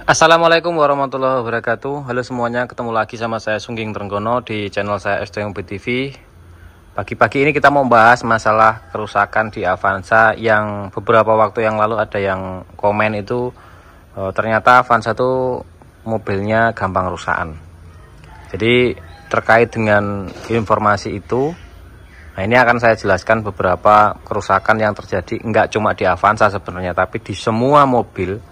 Assalamualaikum warahmatullahi wabarakatuh. Halo semuanya, ketemu lagi sama saya Sungging Trenggono di channel saya STMB TV. Pagi-pagi ini kita mau bahas masalah kerusakan di Avanza yang beberapa waktu yang lalu ada yang komen itu ternyata Avanza itu mobilnya gampang rusakan. Jadi terkait dengan informasi itu, nah ini akan saya jelaskan beberapa kerusakan yang terjadi enggak cuma di Avanza sebenarnya, tapi di semua mobil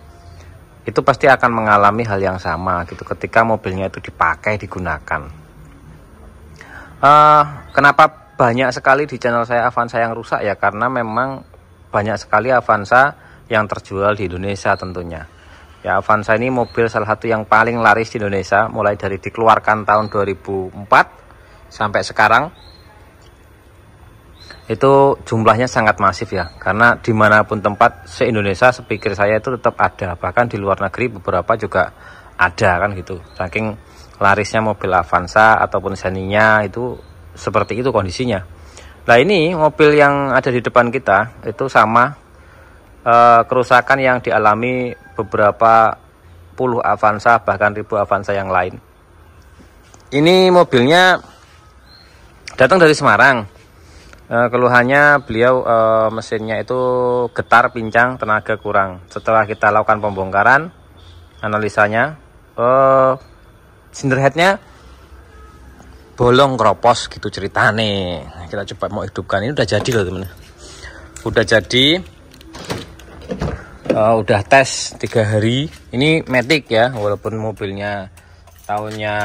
itu pasti akan mengalami hal yang sama gitu ketika mobilnya itu dipakai, digunakan. Kenapa banyak sekali di channel saya Avanza yang rusak ya? Karena memang banyak sekali Avanza yang terjual di Indonesia tentunya. Ya, Avanza ini mobil salah satu yang paling laris di Indonesia, mulai dari dikeluarkan tahun 2004 sampai sekarang. Itu jumlahnya sangat masif ya, karena dimanapun tempat se-Indonesia sepikir saya itu tetap ada, bahkan di luar negeri beberapa juga ada kan gitu, saking larisnya mobil Avanza ataupun Xenia itu seperti itu kondisinya. Nah ini mobil yang ada di depan kita itu sama kerusakan yang dialami beberapa puluh Avanza bahkan ribu Avanza yang lain. Ini mobilnya datang dari Semarang. Keluhannya beliau mesinnya itu getar, pincang, tenaga kurang. Setelah kita lakukan pembongkaran, analisanya cinderheadnya bolong keropos gitu ceritane. Kita coba mau hidupkan, ini udah jadi loh teman. Udah jadi, udah tes 3 hari. Ini Matic ya, walaupun mobilnya tahunnya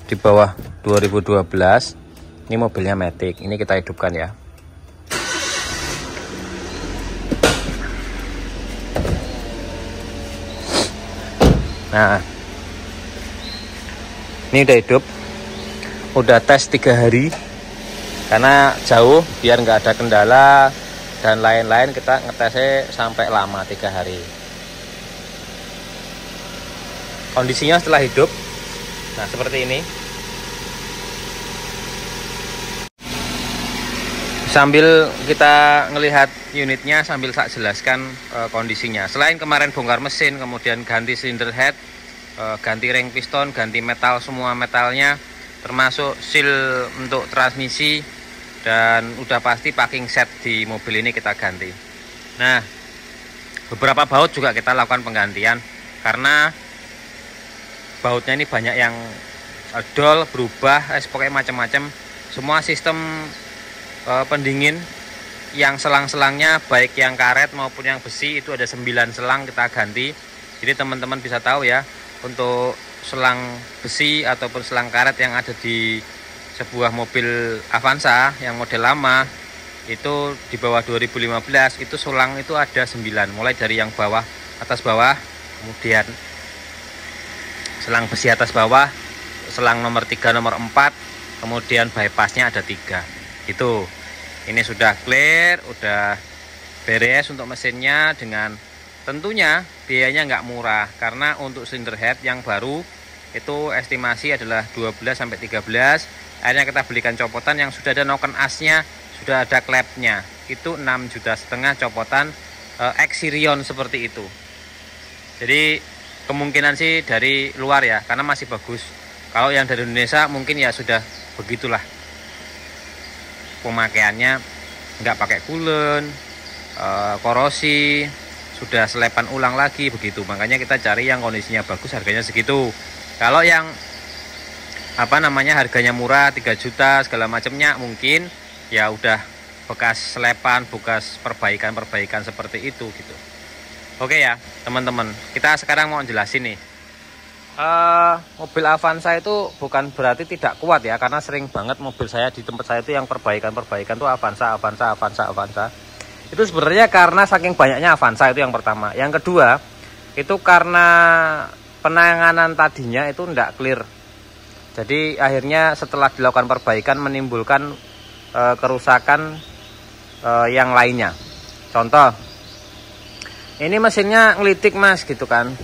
di bawah 2012. Ini mobilnya Matic, ini kita hidupkan ya. Nah, ini udah hidup, udah tes 3 hari, karena jauh biar nggak ada kendala dan lain-lain, kita ngetesnya sampai lama 3 hari. Kondisinya setelah hidup, nah seperti ini. Sambil kita ngelihat unitnya, sambil saya jelaskan kondisinya. Selain kemarin bongkar mesin, kemudian ganti silinder head, ganti ring piston, ganti metal, semua metalnya, termasuk seal untuk transmisi, dan udah pasti packing set di mobil ini kita ganti. Nah, beberapa baut juga kita lakukan penggantian, karena bautnya ini banyak yang dol, berubah, pokoknya macam-macam. Semua sistem pendingin yang selang-selangnya baik yang karet maupun yang besi itu ada 9 selang kita ganti. Jadi teman-teman bisa tahu ya, untuk selang besi ataupun selang karet yang ada di sebuah mobil Avanza yang model lama itu di bawah 2015 itu selang itu ada 9, mulai dari yang bawah atas bawah, kemudian selang besi atas bawah, selang nomor 3 nomor 4, kemudian bypassnya ada 3. Itu ini sudah clear, udah beres untuk mesinnya, dengan tentunya biayanya nggak murah, karena untuk cylinder head yang baru itu estimasi adalah 12 sampai 13. Akhirnya kita belikan copotan yang sudah ada noken asnya, sudah ada klepnya, itu 6,5 juta copotan Xirion seperti itu. Jadi kemungkinan sih dari luar ya, karena masih bagus. Kalau yang dari Indonesia mungkin ya sudah begitulah, pemakaiannya nggak pakai coolant, korosi, sudah selepan ulang lagi begitu. Makanya kita cari yang kondisinya bagus, harganya segitu. Kalau yang harganya murah 3 juta segala macamnya, mungkin ya udah bekas selepan, bekas perbaikan seperti itu gitu. Oke ya teman-teman, kita sekarang mau jelasin nih. Mobil Avanza itu bukan berarti tidak kuat ya, karena sering banget mobil saya di tempat saya itu yang perbaikan tuh Avanza. Itu sebenarnya karena saking banyaknya Avanza, itu yang pertama. Yang kedua, itu karena penanganan tadinya itu tidak clear. Jadi akhirnya setelah dilakukan perbaikan menimbulkan kerusakan yang lainnya. Contoh, ini mesinnya ngelitik mas gitu kan.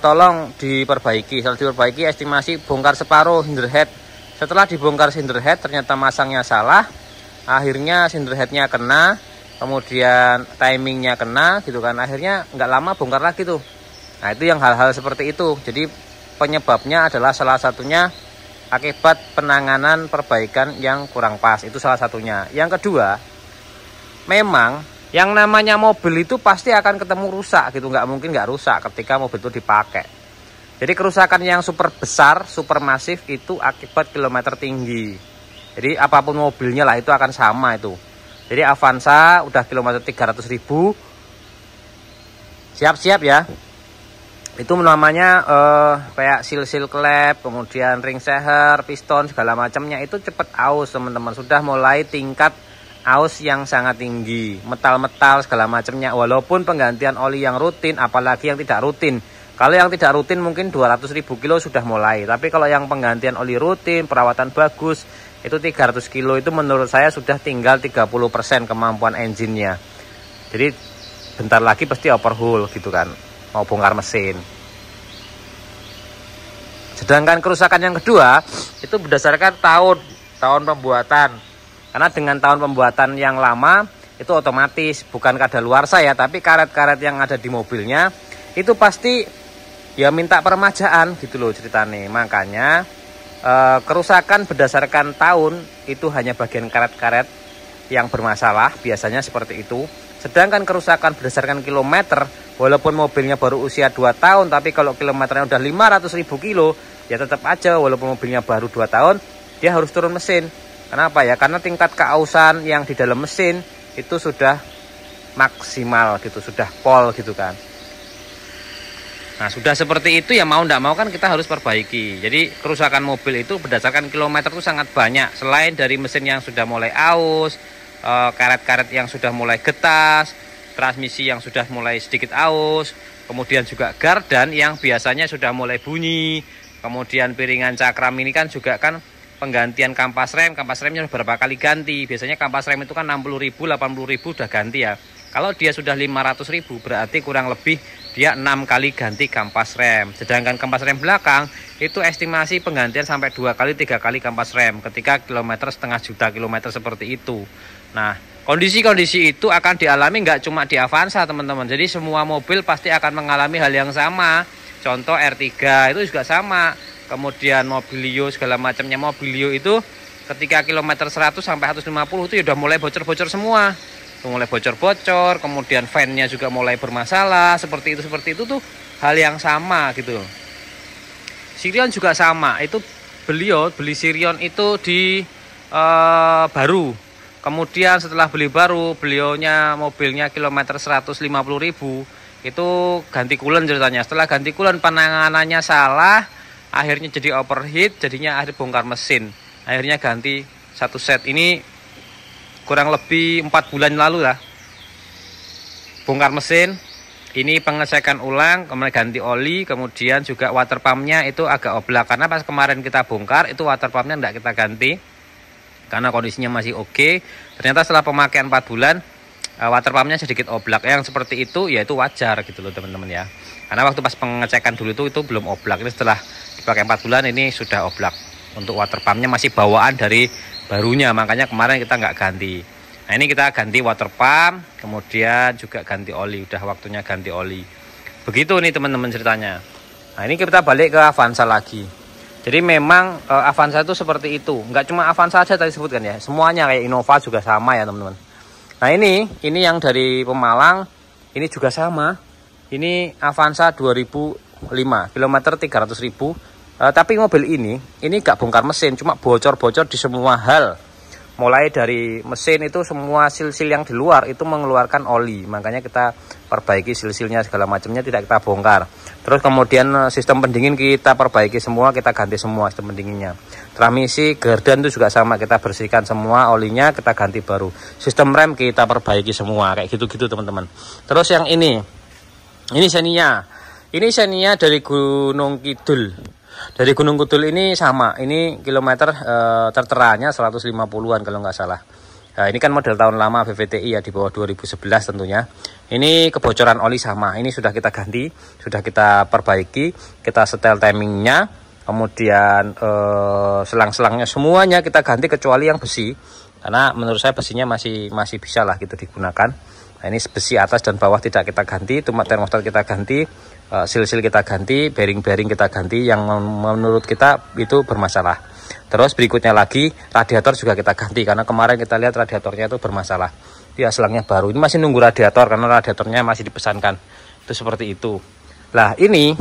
Tolong diperbaiki. Setelah diperbaiki, estimasi bongkar separuh cylinder head. Setelah dibongkar cylinder head, ternyata masangnya salah. Akhirnya cylinder headnya kena, kemudian timingnya kena gitu kan. Akhirnya nggak lama bongkar lagi tuh. Nah, itu yang hal-hal seperti itu. Jadi penyebabnya adalah salah satunya akibat penanganan perbaikan yang kurang pas. Itu salah satunya. Yang kedua, memang yang namanya mobil itu pasti akan ketemu rusak gitu. Nggak mungkin nggak rusak ketika mobil itu dipakai. Jadi kerusakan yang super besar, super masif itu akibat kilometer tinggi. Jadi apapun mobilnya lah itu akan sama itu. Jadi Avanza udah kilometer 300.000, siap-siap ya. Itu namanya kayak sil-sil klep, kemudian ring seher, piston segala macamnya itu cepet aus teman-teman. Sudah mulai tingkat aus yang sangat tinggi, metal-metal segala macamnya. Walaupun penggantian oli yang rutin, apalagi yang tidak rutin. Kalau yang tidak rutin mungkin 200.000 kilo sudah mulai. Tapi kalau yang penggantian oli rutin, perawatan bagus, itu 300 kilo itu menurut saya sudah tinggal 30% kemampuan engine-nya. Jadi bentar lagi pasti overhaul gitu kan, mau bongkar mesin. Sedangkan kerusakan yang kedua itu berdasarkan tahun pembuatan. Karena dengan tahun pembuatan yang lama itu otomatis bukan kadaluarsa ya, tapi karet-karet yang ada di mobilnya itu pasti ya minta peremajaan gitu loh ceritanya. Makanya kerusakan berdasarkan tahun itu hanya bagian karet-karet yang bermasalah, biasanya seperti itu. Sedangkan kerusakan berdasarkan kilometer, walaupun mobilnya baru usia 2 tahun, tapi kalau kilometernya udah 500.000 kilo, ya tetap aja walaupun mobilnya baru 2 tahun, dia harus turun mesin. Kenapa ya? Karena tingkat keausan yang di dalam mesin itu sudah maksimal gitu, sudah pol gitu kan. Nah, sudah seperti itu ya mau tidak mau kan kita harus perbaiki. Jadi kerusakan mobil itu berdasarkan kilometer itu sangat banyak. Selain dari mesin yang sudah mulai aus, karet-karet yang sudah mulai getas, transmisi yang sudah mulai sedikit aus, kemudian juga gardan yang biasanya sudah mulai bunyi, kemudian piringan cakram ini kan juga kan penggantian kampas remnya berapa kali ganti. Biasanya kampas rem itu kan 60.000, 80.000 udah ganti ya. Kalau dia sudah 500.000 berarti kurang lebih dia 6 kali ganti kampas rem. Sedangkan kampas rem belakang itu estimasi penggantian sampai 2 kali 3 kali kampas rem ketika kilometer setengah juta kilometer seperti itu. Nah, kondisi-kondisi itu akan dialami nggak cuma di Avanza teman-teman. Jadi semua mobil pasti akan mengalami hal yang sama. Contoh R3 itu juga sama. Kemudian Mobilio segala macamnya. Mobilio itu ketika kilometer 100 sampai 150 itu udah mulai bocor-bocor semua. Mulai bocor-bocor, kemudian fan-nya juga mulai bermasalah, seperti itu tuh hal yang sama gitu. Sirion juga sama, itu beliau beli Sirion itu di baru. Kemudian setelah beli baru, beliaunya mobilnya kilometer 150.000 itu ganti coolant ceritanya. Setelah ganti coolant penanganannya salah, akhirnya jadi overheat, jadinya akhirnya bongkar mesin. Akhirnya ganti satu set ini kurang lebih 4 bulan lalu lah, bongkar mesin. Ini pengecekan ulang, kemudian ganti oli, kemudian juga water pumpnya itu agak oblak. Karena pas kemarin kita bongkar itu water pumpnya tidak kita ganti karena kondisinya masih oke. Ternyata setelah pemakaian 4 bulan water pumpnya sedikit oblak. Yang seperti itu ya itu wajar gitu loh teman-teman ya. Karena waktu pas pengecekan dulu itu belum oblak. Ini setelah dipakai 4 bulan ini sudah oblak. Untuk water pumpnya masih bawaan dari barunya, makanya kemarin kita nggak ganti. Nah, ini kita ganti water pump, kemudian juga ganti oli. Udah waktunya ganti oli. Begitu nih teman-teman ceritanya. Nah, ini kita balik ke Avanza lagi. Jadi memang Avanza itu seperti itu. Nggak cuma Avanza aja tadi sebutkan ya. Semuanya kayak Innova juga sama ya teman-teman. Nah, ini yang dari Pemalang ini juga sama. Ini Avanza 2005, kilometer 300.000. Tapi mobil ini gak bongkar mesin, cuma bocor-bocor di semua hal. Mulai dari mesin itu semua sil-sil yang di luar itu mengeluarkan oli. Makanya kita perbaiki sil-silnya segala macamnya tidak kita bongkar. Terus kemudian sistem pendingin kita perbaiki semua, kita ganti semua sistem pendinginnya. Transmisi, gardan itu juga sama, kita bersihkan semua olinya, kita ganti baru. Sistem rem kita perbaiki semua, kayak gitu-gitu teman-teman. Terus yang ini Xenia. Ini Xenia dari Gunung Kidul. Dari Gunung Kidul ini sama, ini kilometer terteranya 150-an kalau nggak salah. Nah, ini kan model tahun lama VVTi ya, di bawah 2011 tentunya. Ini kebocoran oli sama, ini sudah kita ganti, sudah kita perbaiki, kita setel timingnya, kemudian selang-selangnya semuanya kita ganti kecuali yang besi. Karena menurut saya besinya masih bisa lah gitu digunakan. Nah, ini besi atas dan bawah tidak kita ganti, cuma termostat kita ganti, sil-sil kita ganti, bearing-bearing kita ganti yang menurut kita itu bermasalah. Terus berikutnya lagi radiator juga kita ganti, karena kemarin kita lihat radiatornya itu bermasalah. Ya, selangnya baru. Ini masih nunggu radiator karena radiatornya masih dipesankan. Itu seperti itu. Lah, ini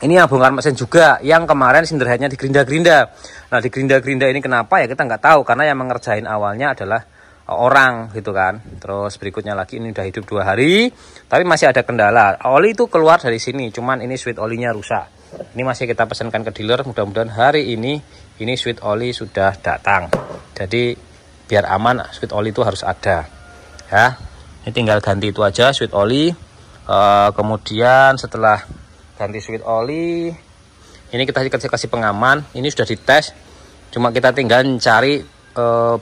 yang bongkar mesin juga, yang kemarin cylinder headnya digerinda-gerinda. Nah, digerinda-gerinda ini kenapa ya kita nggak tahu, karena yang mengerjain awalnya adalah orang gitu kan. Terus berikutnya lagi ini udah hidup 2 hari, tapi masih ada kendala. Oli itu keluar dari sini, cuman ini switch olinya rusak. Ini masih kita pesankan ke dealer, mudah-mudahan hari ini switch oli sudah datang. Jadi biar aman, switch oli itu harus ada. Ya, ini tinggal ganti itu aja switch oli. Kemudian setelah ganti switch oli, ini kita kasih pengaman. Ini sudah dites, cuma kita tinggal cari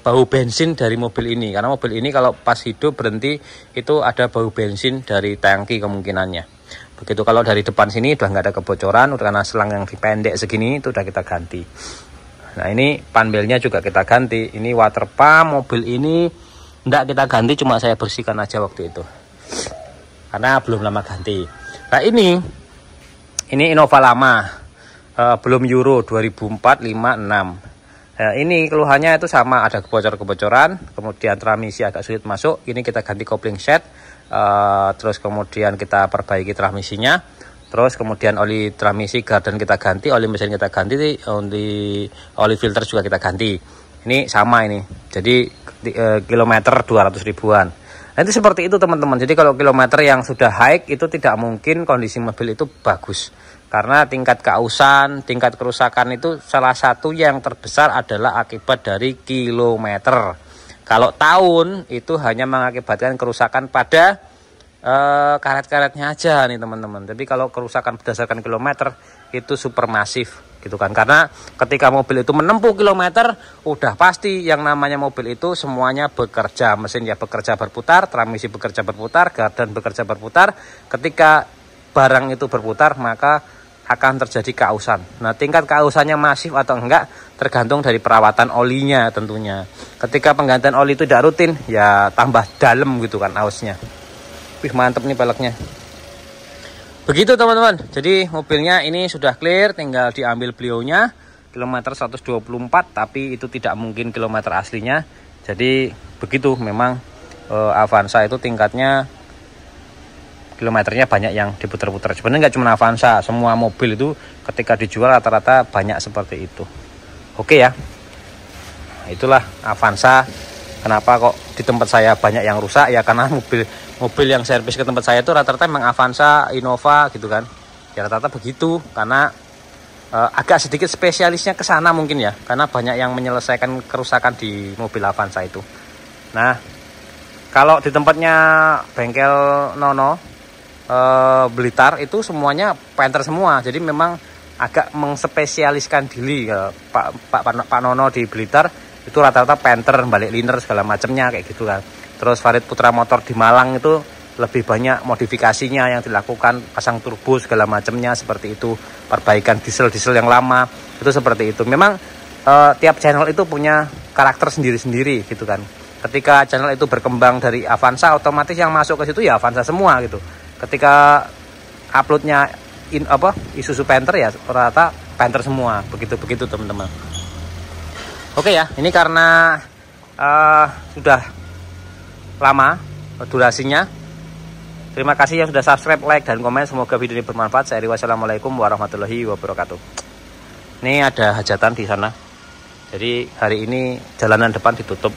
bau bensin dari mobil ini, karena mobil ini kalau pas hidup berhenti itu ada bau bensin dari tangki kemungkinannya. Begitu kalau dari depan sini udah nggak ada kebocoran, udah karena selang yang dipendek segini itu udah kita ganti. Nah, ini panbelnya juga kita ganti. Ini water pump mobil ini enggak kita ganti, cuma saya bersihkan aja waktu itu karena belum lama ganti. Nah, ini Innova lama, belum Euro 2004, 5, 6. Nah, ini keluhannya itu sama, ada kebocoran, kemudian transmisi agak sulit masuk. Ini kita ganti kopling set, terus kemudian kita perbaiki transmisinya, terus kemudian oli transmisi garden kita ganti, oli mesin kita ganti, oli filter juga kita ganti. Ini sama ini, jadi kilometer 200 ribuan. Nah, itu seperti itu teman-teman. Jadi kalau kilometer yang sudah high itu tidak mungkin kondisi mobil itu bagus, karena tingkat keausan, tingkat kerusakan itu salah satu yang terbesar adalah akibat dari kilometer. Kalau tahun itu hanya mengakibatkan kerusakan pada karet-karetnya aja nih teman-teman. Tapi kalau kerusakan berdasarkan kilometer itu super masif gitu kan, karena ketika mobil itu menempuh kilometer udah pasti yang namanya mobil itu semuanya bekerja, mesin ya bekerja berputar, transmisi bekerja berputar, gardan bekerja berputar. Ketika barang itu berputar maka akan terjadi keausan. Nah, tingkat keausannya masif atau enggak tergantung dari perawatan olinya tentunya. Ketika penggantian oli itu tidak rutin ya tambah dalam gitu kan ausnya. Wih, mantep nih peleknya. Begitu teman-teman, jadi mobilnya ini sudah clear, tinggal diambil beliaunya. Kilometer 124, tapi itu tidak mungkin kilometer aslinya. Jadi begitu, memang Avanza itu tingkatnya kilometernya banyak yang diputar-putar. Sebenarnya nggak cuma Avanza, semua mobil itu ketika dijual rata-rata banyak seperti itu. Oke ya, nah, itulah Avanza. Kenapa kok di tempat saya banyak yang rusak ya, karena mobil yang servis ke tempat saya itu rata-rata memang Avanza, Innova gitu kan. Ya rata-rata begitu, karena agak sedikit spesialisnya ke sana mungkin ya, karena banyak yang menyelesaikan kerusakan di mobil Avanza itu. Nah, kalau di tempatnya bengkel Nono Blitar itu semuanya painter semua. Jadi memang agak mengspesialiskan diri. Pak Nono di Blitar itu rata-rata painter, balik liner segala macamnya kayak gitu kan. Terus Farid Putra Motor di Malang itu lebih banyak modifikasinya yang dilakukan, pasang turbo segala macamnya seperti itu, perbaikan diesel yang lama itu seperti itu. Memang tiap channel itu punya karakter sendiri-sendiri gitu kan. Ketika channel itu berkembang dari Avanza, otomatis yang masuk ke situ ya Avanza semua gitu. Ketika uploadnya Isuzu Panther ya rata Panther semua, begitu teman-teman. Oke ya, ini karena sudah lama durasinya. Terima kasih yang sudah subscribe, like, dan komen. Semoga video ini bermanfaat. Saya Eri, wassalamualaikum warahmatullahi wabarakatuh. Ini ada hajatan di sana. Jadi hari ini jalanan depan ditutup.